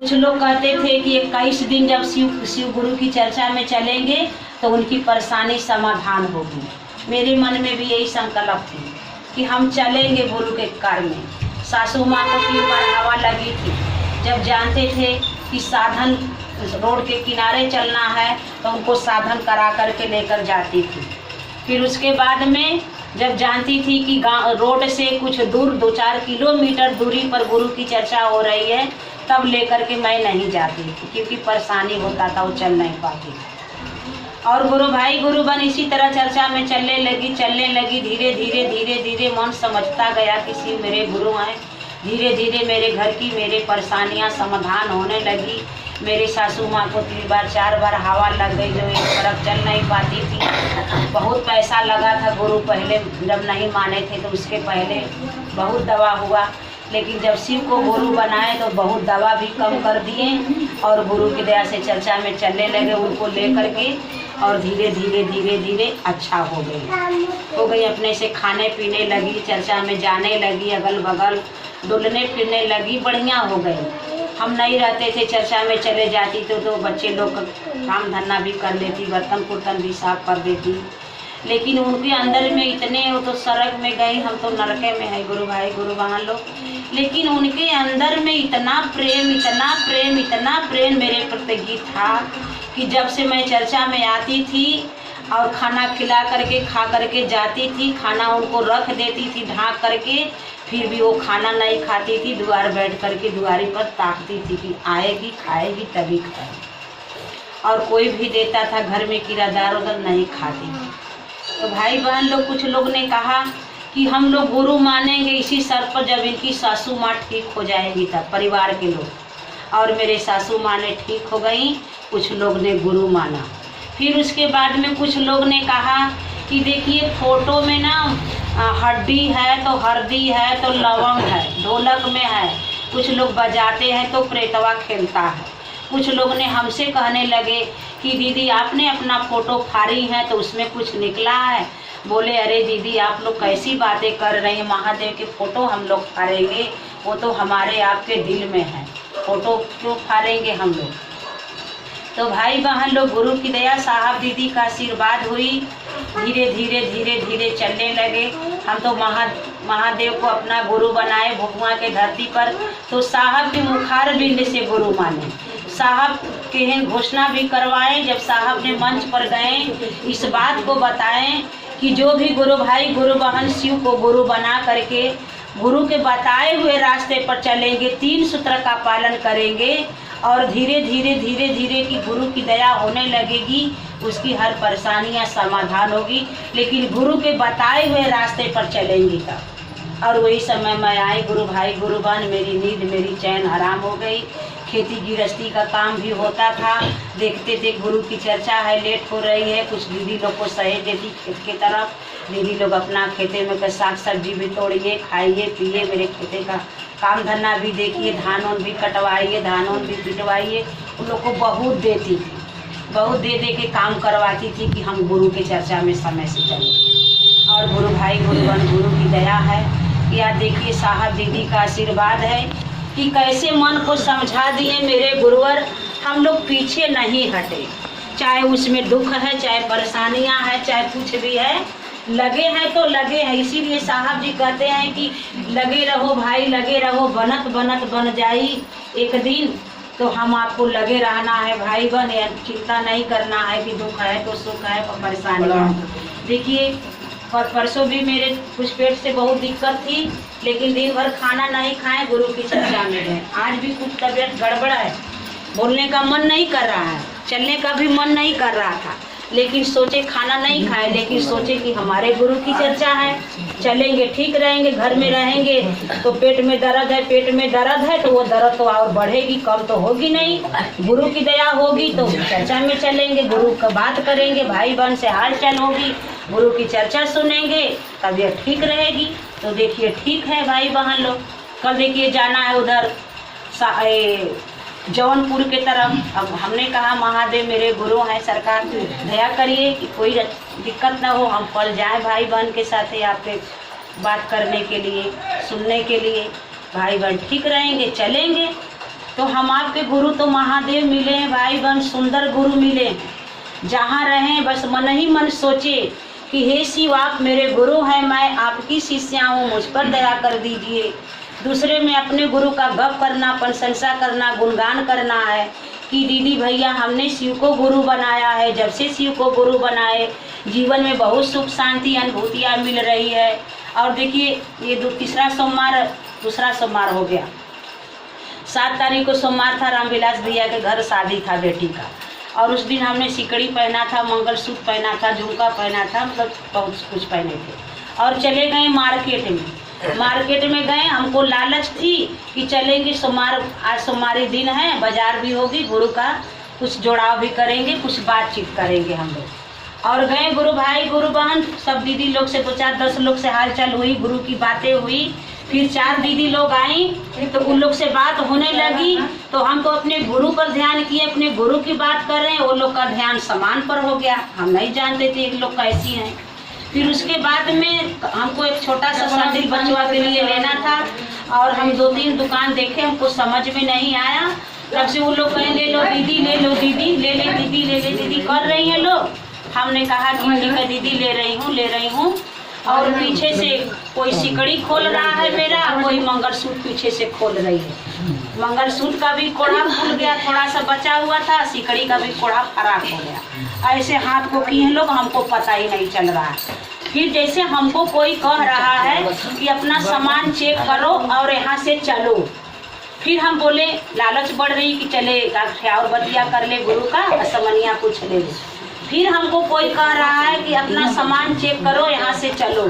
कुछ लोग कहते थे कि 21 दिन जब शिव गुरु की चर्चा में चलेंगे तो उनकी परेशानी समाधान होगी। मेरे मन में भी यही संकल्प थी कि हम चलेंगे गुरु के कार्य में। सासू माँ को 3 बार हवा लगी थी। जब जानते थे कि साधन रोड के किनारे चलना है तो उनको साधन करा करके लेकर जाती थी। फिर उसके बाद में जब जानती थी कि गाँव रोड से कुछ दूर 2-4 किलोमीटर दूरी पर गुरु की चर्चा हो रही है, तब लेकर के मैं नहीं जाती थी, क्योंकि परेशानी होता था, वो चल नहीं पाती। और गुरु भाई गुरु बन इसी तरह चर्चा में चलने लगी। धीरे धीरे मन समझता गया कि शिव मेरे गुरु हैं। धीरे धीरे मेरे घर की मेरे परेशानियां समाधान होने लगी। मेरी सासू माँ को 3 बार 4 बार हवा लग गई, जो एक तरफ चल नहीं पाती थी। बहुत पैसा लगा था गुरु पहले जब नहीं माने थे, तो उसके पहले बहुत दवा हुआ। लेकिन जब शिव को गुरु बनाए तो बहुत दवा भी कम कर दिए और गुरु की दया से चर्चा में चलने लगे उनको लेकर के। और धीरे धीरे अच्छा हो गई। अपने से खाने पीने लगी, चर्चा में जाने लगी, अगल बगल डुलने फिरने लगी, बढ़िया हो गई। हम नहीं रहते थे, चर्चा में चले जाती तो बच्चे लोग काम धंधा भी कर लेती, बर्तन कुर्तन भी साफ कर देती। लेकिन उनके अंदर में इतने, वो तो सड़क में गई, हम तो नरके में है गुरु भाई गुरु बहन लोग। लेकिन उनके अंदर में इतना प्रेम मेरे प्रति था कि जब से मैं चर्चा में आती थी और खाना खिला करके खा करके जाती थी, खाना उनको रख देती थी ढाँक करके, फिर भी वो खाना नहीं खाती थी। द्वार बैठ करके द्वारी पर ताकती थी कि आएगी खाएगी तभी खाएगी। और कोई भी देता था घर में किराएदार उधर नहीं खाती। तो भाई बहन लोग, कुछ लोग ने कहा कि हम लोग गुरु मानेंगे इसी शर्त पर जब इनकी सासू माँ ठीक हो जाएगी तब, परिवार के लोग। और मेरे सासू माँ ने ठीक हो गई, कुछ लोग ने गुरु माना। फिर उसके बाद में कुछ लोग ने कहा कि देखिए फोटो में ना हड्डी है तो हल्दी है तो लवंग है, ढोलक में है, कुछ लोग बजाते हैं तो प्रेतवा खेलता है। कुछ लोग ने हमसे कहने लगे कि दीदी आपने अपना फोटो फाड़ी है तो उसमें कुछ निकला है। बोले अरे दीदी आप लोग कैसी बातें कर रही हैं, महादेव के फोटो हम लोग फाड़ेंगे, वो तो हमारे आपके दिल में है, फोटो क्यों फाड़ेंगे हम लोग। तो भाई बहन लोग, गुरु की दया साहब दीदी का आशीर्वाद हुई। धीरे धीरे चलने लगे। हम तो महादेव को अपना गुरु बनाए भगवान के धरती पर, तो साहब के मुखार बिंद से गुरु माने। साहब के घोषणा भी करवाए। जब साहब ने मंच पर गए, इस बात को बताएं कि जो भी गुरु भाई गुरु बहन शिव को गुरु बना करके गुरु के बताए हुए रास्ते पर चलेंगे, 3 सूत्र का पालन करेंगे और धीरे धीरे कि गुरु की दया होने लगेगी, उसकी हर परेशानियां समाधान होगी। लेकिन गुरु के बताए हुए रास्ते पर चलेंगी तब। और वही समय मैं आई, गुरु भाई गुरु बहन, मेरी नींद मेरी चैन हराम हो गई। खेती गृहस्थी का काम भी होता था, देखते थे गुरु की चर्चा है, लेट हो रही है, कुछ दीदी लोग को सहेज देती खेत की तरफ। दीदी लोग अपना खेते में साग सब्जी भी तोड़िए, खाइए पिए, मेरे खेते का काम धंधा भी देखिए, धान उन भी कटवाइए, धान उन भी पिटवाइए। उन लोग को बहुत देती थी, बहुत दे के काम करवाती थी कि हम गुरु के चर्चा में समय से चलें। और गुरु भाई गुरु बहन, गुरु की दया है। या देखिए साहब दीदी का आशीर्वाद है कि कैसे मन को समझा दिए मेरे गुरुवर। हम लोग पीछे नहीं हटे, चाहे उसमें दुख है, चाहे परेशानियां हैं, चाहे कुछ भी है, लगे हैं तो लगे हैं। इसीलिए साहब जी कहते हैं कि लगे रहो भाई लगे रहो, बनत बन जाई एक दिन। तो हम आपको लगे रहना है भाई बहन, चिंता नहीं करना है कि दुख है तो सुख है, परेशानी। देखिए परसों भी मेरे कुछ पेट से बहुत दिक्कत थी, लेकिन दिन भर खाना नहीं खाए, गुरु की चर्चा में गए। आज भी कुछ तबीयत गड़बड़ है, बोलने का मन नहीं कर रहा है, चलने का भी मन नहीं कर रहा था, लेकिन सोचे खाना नहीं खाए, लेकिन सोचे कि हमारे गुरु की चर्चा है, चलेंगे ठीक रहेंगे। घर में रहेंगे तो पेट में दर्द है तो वो दर्द तो और बढ़ेगी, कम तो होगी नहीं। गुरु की दया होगी तो चर्चा में चलेंगे, गुरु का बात करेंगे, भाई बहन से हाल चाल होगी, गुरु की चर्चा सुनेंगे, तबीयत ठीक रहेगी। तो देखिए ठीक है भाई बहन लोग। कल देखिए जाना है उधर जौनपुर के तरफ। अब हमने कहा महादेव मेरे गुरु हैं, सरकार दया करिए कि कोई दिक्कत ना हो, हम कल जाए भाई बहन के साथ आपके बात करने के लिए, सुनने के लिए। भाई बहन ठीक रहेंगे, चलेंगे। तो हम आपके गुरु तो महादेव मिले हैं भाई बहन, सुंदर गुरु मिले हैं। जहाँ रहें बस मन ही मन सोचे कि हे शिव आप मेरे गुरु हैं, मैं आपकी शिष्या हूँ, मुझ पर दया कर दीजिए। दूसरे में अपने गुरु का गप करना, प्रशंसा करना, गुणगान करना है कि दीदी भैया हमने शिव को गुरु बनाया है। जब से शिव को गुरु बनाए जीवन में बहुत सुख शांति अनुभूतियाँ मिल रही है। और देखिए ये दूसरा सोमवार हो गया। 7 तारीख को सोमवार था, रामविलास भैया के घर शादी था बेटी का, और उस दिन हमने सिकड़ी पहना था, मंगलसूत्र पहना था, झुमका पहना था, मतलब बहुत कुछ पहने थे। और चले गए मार्केट में गए। हमको लालच थी कि चलेंगे सोमवार, आज सोमवारी दिन है, बाजार भी होगी, गुरु का कुछ जोड़ाव भी करेंगे, कुछ बातचीत करेंगे हम लोग। और गए गुरु भाई गुरु बहन सब दीदी लोग से 2-4-10 लोग से हालचाल हुई, गुरु की बातें हुई। फिर 4 दीदी लोग आई तो उन लोग से बात होने लगी, तो हम तो अपने गुरु पर ध्यान किए, अपने गुरु की बात कर रहे हैं, वो लोग का ध्यान सामान पर हो गया। हम नहीं जानते थे एक लोग कैसी हैं। फिर उसके बाद में हमको एक छोटा सा सैंडल बचवा के लिए लेना था, और हम 2-3 दुकान देखे, हमको समझ में नहीं आया। तब से वो लोग कहें ले लो दीदी, ले लो दीदी, ले ले दीदी, ले ले दीदी कर रही हैं लोग। हमने कहा कि ठीक है दीदी ले रही हूँ। और पीछे से कोई सिकड़ी खोल रहा है मेरा, कोई मंगलसूत्र पीछे से खोल रही है। मंगलसूत्र का भी कोढ़ा खुल गया, थोड़ा सा बचा हुआ था, सिकड़ी का भी कोढ़ा फराक हो गया। ऐसे हाथ को किए लोग, हमको पता ही नहीं चल रहा है। फिर जैसे हमको कोई कह रहा है कि अपना सामान चेक करो और यहाँ से चलो। फिर हम बोले, लालच बढ़ रही कि चले और बतिया कर ले गुरु का, समनिया कुछ ले ले। फिर हमको कोई कह रहा है कि अपना सामान चेक करो, यहाँ से चलो।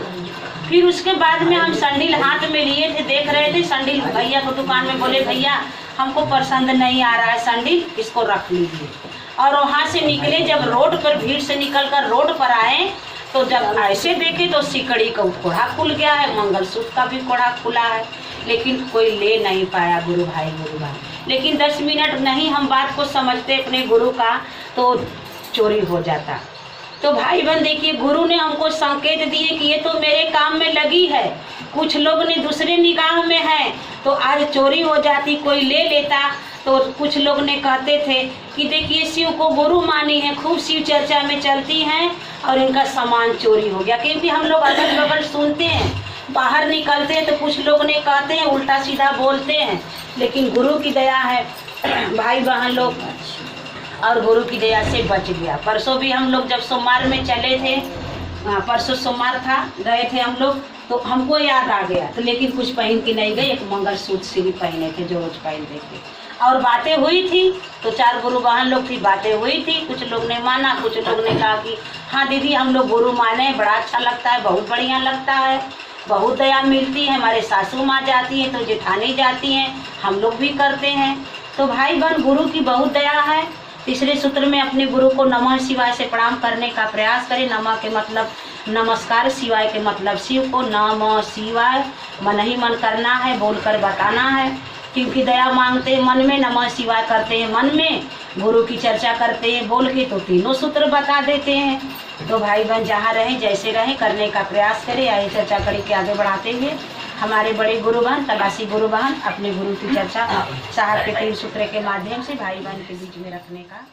फिर उसके बाद में हम सैंडल हाथ में लिए थे, देख रहे थे सैंडल, भैया को दुकान में बोले भैया हमको पसंद नहीं आ रहा है सैंडल, इसको रख लीजिए। और वहाँ से निकले, जब रोड पर भीड़ से निकलकर रोड पर आए तो जब ऐसे देखे तो सिकड़ी का कोढ़ा खुल गया है, मंगलसूत्र का भी कोढ़ा खुला है, लेकिन कोई ले नहीं पाया गुरु भाई। लेकिन 10 मिनट नहीं हम बात को समझते अपने गुरु का तो चोरी हो जाता। तो भाई बहन देखिए, गुरु ने हमको संकेत दिए कि ये तो मेरे काम में लगी है, कुछ लोग ने दूसरे निगाह में है तो आज चोरी हो जाती, कोई ले लेता। तो कुछ लोग ने कहते थे कि देखिए शिव को गुरु मानी है, खूब शिव चर्चा में चलती हैं और इनका सामान चोरी हो गया। क्योंकि हम लोग अगल बगल सुनते हैं, बाहर निकलते हैं तो कुछ लोग ने कहते हैं, उल्टा सीधा बोलते हैं, लेकिन गुरु की दया है भाई बहन लोग, और गुरु की दया से बच गया। परसों भी हम लोग जब सोमवार में चले थे, परसों सोमवार था, गए थे हम लोग, तो हमको याद आ गया तो लेकिन कुछ पहन के नहीं गए, एक मंगलसूत्र सिर्फ पहने थे जो रोज पहनते थे। और बातें हुई थी तो 4 गुरु बहन लोग थी, बातें हुई थी, कुछ लोग ने माना, कुछ लोग ने कहा कि हाँ दीदी हम लोग गुरु माने, बड़ा अच्छा लगता है, बहुत बढ़िया लगता है, बहुत दया मिलती है। हमारे सासू माँ जाती हैं तो जेठानी जाती हैं, हम लोग भी करते हैं। तो भाई बहन गुरु की बहुत दया है। तीसरे सूत्र में अपने गुरु को नमः शिवाय से प्रणाम करने का प्रयास करें। नमः के मतलब नमस्कार, शिवाय के मतलब शिव को, नमः शिवाय मन ही मन करना है, बोलकर बताना है, क्योंकि दया मांगते हैं मन में, नमः शिवाय करते हैं मन में, गुरु की चर्चा करते हैं बोल के, तो तीनों सूत्र बता देते हैं। तो भाई बहन जहाँ रहें जैसे रहें करने का प्रयास करें। आइए चर्चा करके आगे बढ़ाते हुए हमारे बड़े गुरु बहन, तलाशी गुरु बहन अपने गुरु की चर्चा साहब के 3 सूत्र के माध्यम से भाई बहन के बीच में रखने का